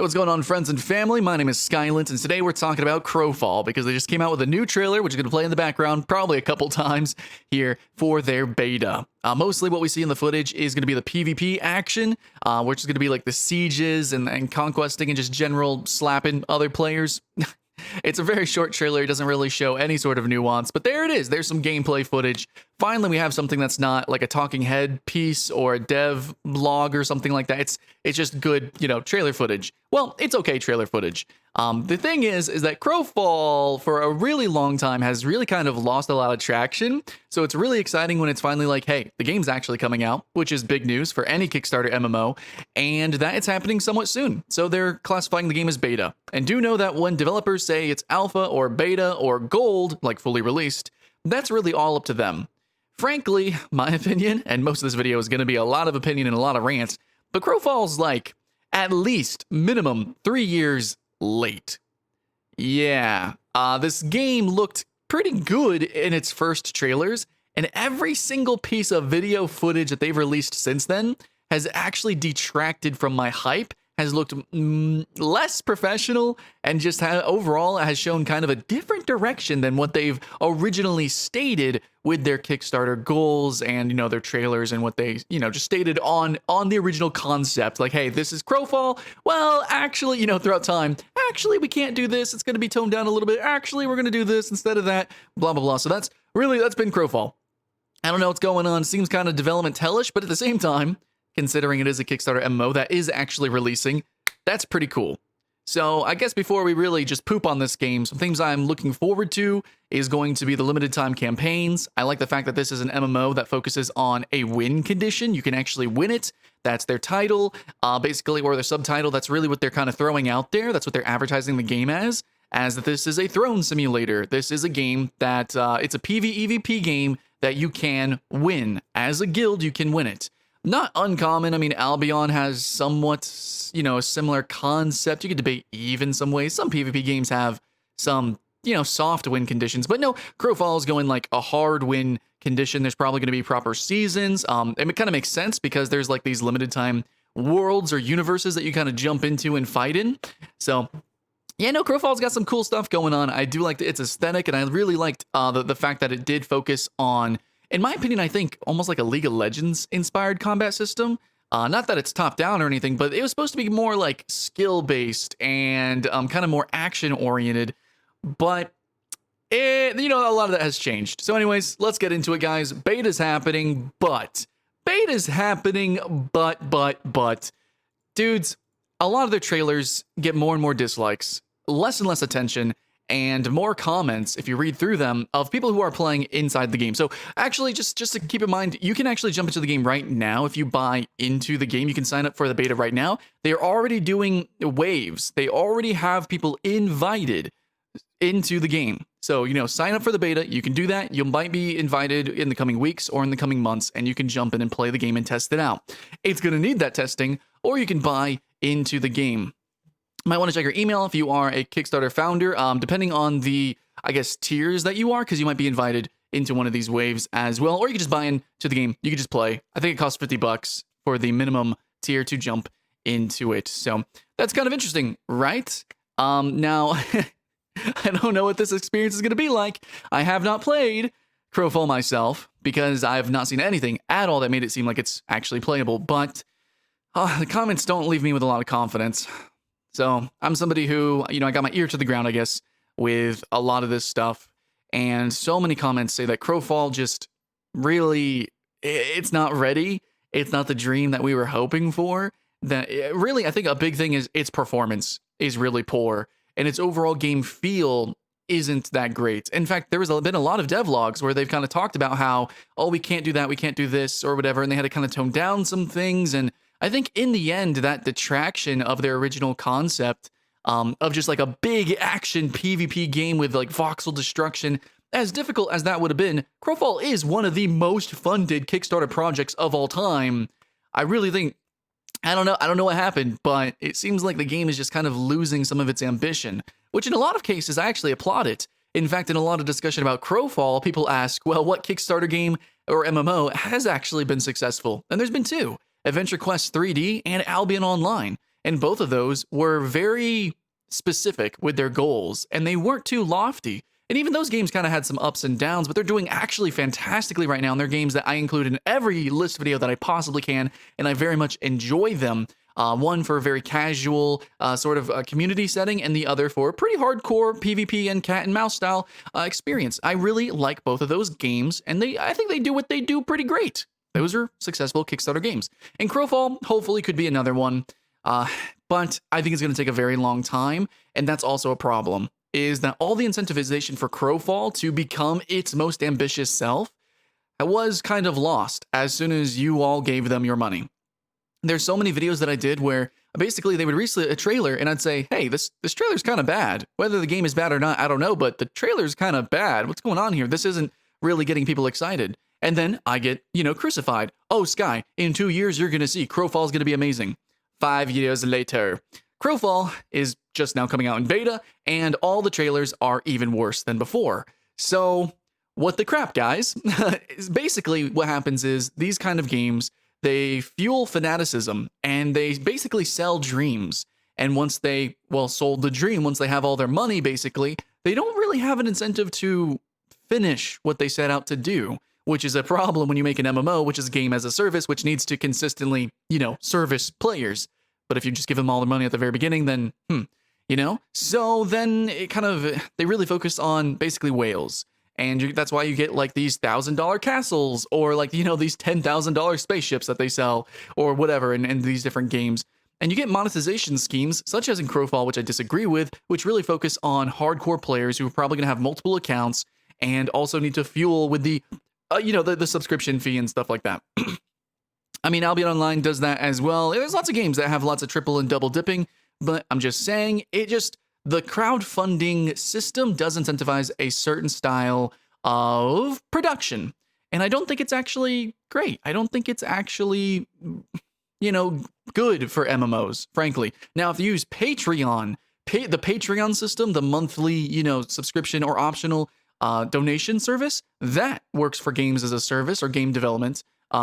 Hey, what's going on, friends and family? My name is Skylent, and today we're talking about Crowfall because they just came out with a new trailer, which is going to play in the background probably a couple times here for their beta. Mostly what we see in the footage is going to be the PvP action, which is going to be like the sieges and conquesting and just general slapping other players. It's a very short trailer. It doesn't really show any sort of nuance, but there it is. There's some gameplay footage. Finally, we have something that's not like a talking head piece or a dev blog or something like that. It's just good, trailer footage. Well, it's okay trailer footage. The thing is that Crowfall for a really long time has really kind of lost a lot of traction. So it's really exciting when it's finally like, hey, the game's actually coming out, which is big news for any Kickstarter MMO, and that it's happening somewhat soon. So they're classifying the game as beta. And do know that when developers say it's alpha or beta or gold, like fully released, that's really all up to them. Frankly, my opinion, and most of this video is going to be a lot of opinion and a lot of rants, but Crowfall's like at least minimum 3 years late. Yeah, this game looked pretty good in its first trailers, and every single piece of video footage that they've released since then has actually detracted from my hype, has looked less professional, and just overall has shown kind of a different direction than what they've originally stated with their Kickstarter goals and, their trailers and what they, just stated on the original concept. Like, hey, this is Crowfall. Well, actually, throughout time, actually, we can't do this. It's going to be toned down a little bit. Actually, we're going to do this instead of that, blah, blah, blah. So that's been Crowfall. I don't know what's going on. Seems kind of development hellish, but at the same time, considering it is a Kickstarter MMO that is actually releasing, that's pretty cool. So I guess before we really just poop on this game, some things I'm looking forward to is going to be the limited time campaigns. I like the fact that this is an MMO that focuses on a win condition. You can actually win it. That's their title, basically, or their subtitle. That's really what they're kind of throwing out there. That's what they're advertising the game as that this is a throne simulator. This is a game that it's a PvEvP game that you can win. As a guild, you can win it. Not uncommon. I mean, Albion has somewhat, a similar concept. You could debate even some ways. Some PvP games have some, soft win conditions. But no, Crowfall is going like a hard win condition. There's probably going to be proper seasons. And it kind of makes sense because there's like these limited time worlds or universes that you kind of jump into and fight in. So yeah, no, Crowfall's got some cool stuff going on. I do like its aesthetic, and I really liked the fact that it did focus on, in my opinion, I think almost like a League of Legends inspired combat system. Not that it's top down or anything, but it was supposed to be more like skill based and kind of more action oriented. But a lot of that has changed. So anyways, let's get into it, guys. Beta's happening, but dudes, a lot of their trailers get more and more dislikes, less and less attention, and more comments, if you read through them, of people who are playing inside the game. So actually, just to keep in mind, you can actually jump into the game right now. If you buy into the game, you can sign up for the beta right now. They're already doing waves. They already have people invited into the game. So, sign up for the beta. You can do that. You might be invited in the coming weeks or in the coming months, and you can jump in and play the game and test it out. It's going to need that testing, or you can buy into the game. Might want to check your email if you are a Kickstarter founder, depending on the, tiers that you are, because you might be invited into one of these waves as well. Or you can just buy into the game. You can just play. I think it costs $50 for the minimum tier to jump into it. So that's kind of interesting, right? Now, I don't know what this experience is going to be like. I have not played Crowfall myself because I have not seen anything at all that made it seem like it's actually playable. But the comments don't leave me with a lot of confidence. So I'm somebody who, I got my ear to the ground, I guess, with a lot of this stuff. And so many comments say that Crowfall just really, it's not ready. It's not the dream that we were hoping for. That really, I think a big thing is its performance is really poor. And its overall game feel isn't that great. In fact, there has been a lot of devlogs where they've kind of talked about how, we can't do that, we can't do this, or whatever. And they had to kind of tone down some things. And I think in the end, that detraction of their original concept of just like a big action PvP game with like voxel destruction, as difficult as that would have been, Crowfall is one of the most funded Kickstarter projects of all time. I really think, I don't know what happened, but it seems like the game is just kind of losing some of its ambition, which in a lot of cases, I actually applaud it. In fact, in a lot of discussion about Crowfall, people ask, well, what Kickstarter game or MMO has actually been successful? And there's been two. Adventure Quest 3D and Albion Online. And both of those were very specific with their goals, and they weren't too lofty. And even those games kind of had some ups and downs, but they're doing actually fantastically right now. And they're games that I include in every list video that I possibly can, and I very much enjoy them. One for a very casual sort of community setting, and the other for a pretty hardcore PvP and cat and mouse style experience. I really like both of those games, and I think they do what they do pretty great. Those are successful Kickstarter games. And Crowfall hopefully could be another one, but I think it's going to take a very long time, and that's also a problem, is that all the incentivization for Crowfall to become its most ambitious self was kind of lost as soon as you all gave them your money. There's so many videos that I did where basically they would release a trailer and I'd say, hey, this trailer's kind of bad. Whether the game is bad or not, I don't know, but the trailer's kind of bad. What's going on here? This isn't really getting people excited. And then I get, crucified. Oh, Sky, in 2 years, you're going to see Crowfall's going to be amazing. 5 years later. Crowfall is just now coming out in beta, and all the trailers are even worse than before. So, what the crap, guys? Is basically what happens is these kind of games, they fuel fanaticism, and they basically sell dreams. And once they, sold the dream, once they have all their money, basically, they don't really have an incentive to finish what they set out to do, which is a problem when you make an MMO, which is game as a service, which needs to consistently, service players. But if you just give them all their money at the very beginning, then, So then it kind of, they really focus on basically whales. And that's why you get like these $1,000 castles or like, these $10,000 spaceships that they sell or whatever in these different games. And you get monetization schemes, such as in Crowfall, which I disagree with, which really focus on hardcore players who are probably going to have multiple accounts and also need to fuel with the, the subscription fee and stuff like that. I mean, Albion Online does that as well. There's lots of games that have lots of triple and double dipping, but I'm just saying, the crowdfunding system does incentivize a certain style of production. And I don't think it's actually great. I don't think it's actually, good for MMOs, frankly. Now, if you use Patreon, the Patreon system, the monthly, subscription or optional donation service, that works for games as a service or game development.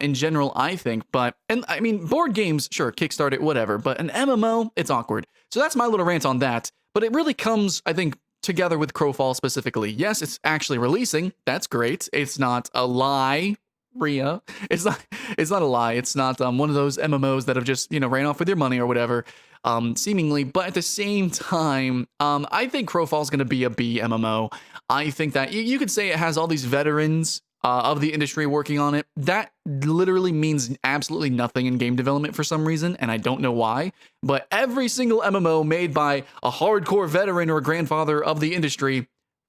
In general, I think, board games, sure, Kickstarter, whatever, but an MMO, it's awkward. So that's my little rant on that, but it really comes, I think, together with Crowfall specifically. Yes, it's actually releasing, that's great. It's not a lie, Rhea. It's not a lie. It's not one of those MMOs that have just, ran off with your money or whatever, seemingly, but at the same time, I think Crowfall's going to be a B MMO. I think that you could say it has all these veterans of the industry working on it. That literally means absolutely nothing in game development for some reason, and I don't know why, but every single MMO made by a hardcore veteran or a grandfather of the industry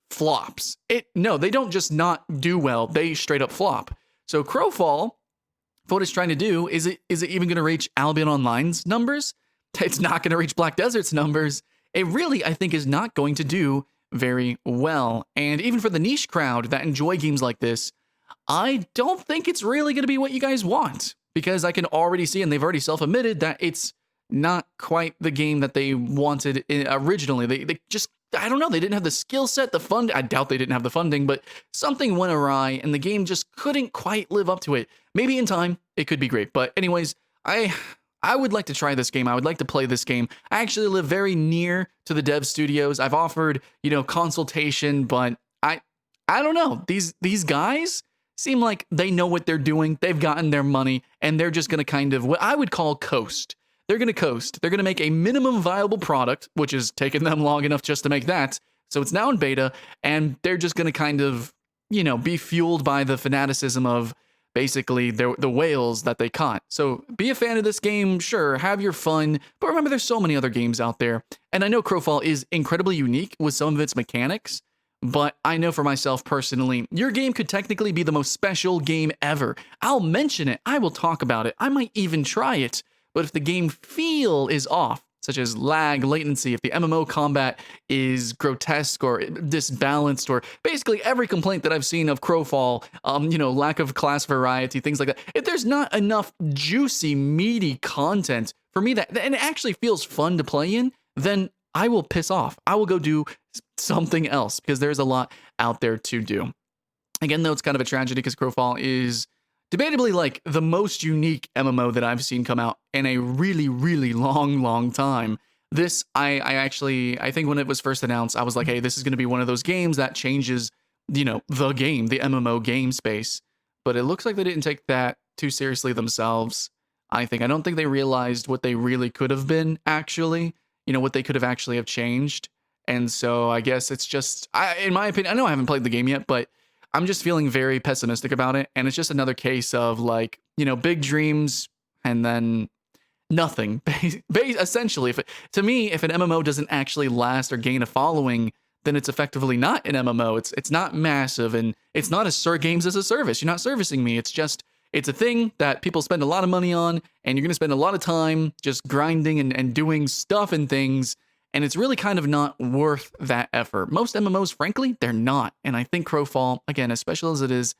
flops. No, they don't just not do well, they straight up flop. So Crowfall, what it's trying to do, is it even going to reach Albion Online's numbers? It's not going to reach Black Desert's numbers. It really, I think, is not going to do very well. And even for the niche crowd that enjoy games like this, I don't think it's really going to be what you guys want, because I can already see, and they've already self-admitted, that it's not quite the game that they wanted originally. They just, I don't know, they didn't have the skill set, the fund. I doubt they didn't have the funding, but something went awry, and the game just couldn't quite live up to it. Maybe in time, it could be great. But anyways, I would like to try this game. I would like to play this game. I actually live very near to the dev studios. I've offered, consultation, but I don't know. These guys seem like they know what they're doing. They've gotten their money, and they're just going to kind of, what I would call coast. They're going to coast. They're going to make a minimum viable product, which has taken them long enough just to make that. So it's now in beta, and they're just going to kind of, be fueled by the fanaticism of basically the whales that they caught. So be a fan of this game, sure, have your fun, but remember there's so many other games out there. And I know Crowfall is incredibly unique with some of its mechanics, but I know for myself personally, your game could technically be the most special game ever. I'll mention it, I will talk about it, I might even try it, but if the game feel is off, such as lag, latency, if the MMO combat is grotesque or disbalanced, or basically every complaint that I've seen of Crowfall, lack of class variety, things like that. If there's not enough juicy, meaty content for me and it actually feels fun to play in, then I will piss off. I will go do something else, because there's a lot out there to do. Again, though, it's kind of a tragedy because Crowfall is debatably like the most unique MMO that I've seen come out in a really, really long time. This, I think when it was first announced, I was like, hey, this is going to be one of those games that changes, the game, the MMO game space. But it looks like they didn't take that too seriously themselves. I don't think they realized what they really could have been, actually, what they could have actually have changed. And so I guess it's just, in my opinion, I know I haven't played the game yet, but I'm just feeling very pessimistic about it. And it's just another case of like, big dreams and then nothing. Essentially, to me, if an MMO doesn't actually last or gain a following, then it's effectively not an MMO. It's not massive, and it's not games as a service. You're not servicing me. It's a thing that people spend a lot of money on, and you're going to spend a lot of time just grinding and doing stuff and things, and it's really kind of not worth that effort. Most MMOs, frankly, they're not. And I think Crowfall, again, as special as it is,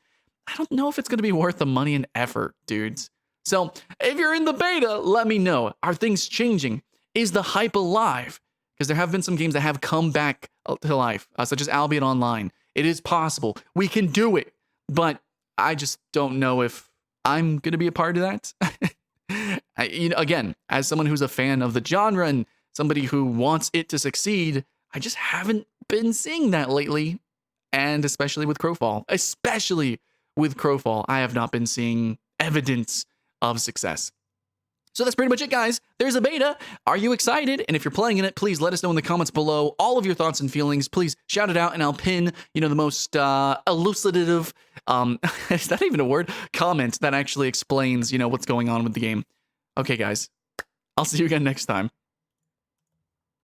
I don't know if it's going to be worth the money and effort, dudes. So if you're in the beta, let me know. Are things changing? Is the hype alive? Because there have been some games that have come back to life, such as Albion Online. It is possible. We can do it. But I just don't know if I'm going to be a part of that. Again, as someone who's a fan of the genre and somebody who wants it to succeed, I just haven't been seeing that lately. And especially with Crowfall. I have not been seeing evidence of success. So that's pretty much it, guys. There's a beta. Are you excited? And if you're playing in it, please let us know in the comments below all of your thoughts and feelings. Please shout it out, and I'll pin, the most elucidative, is that even a word? Comment that actually explains, what's going on with the game. Okay, guys. I'll see you again next time.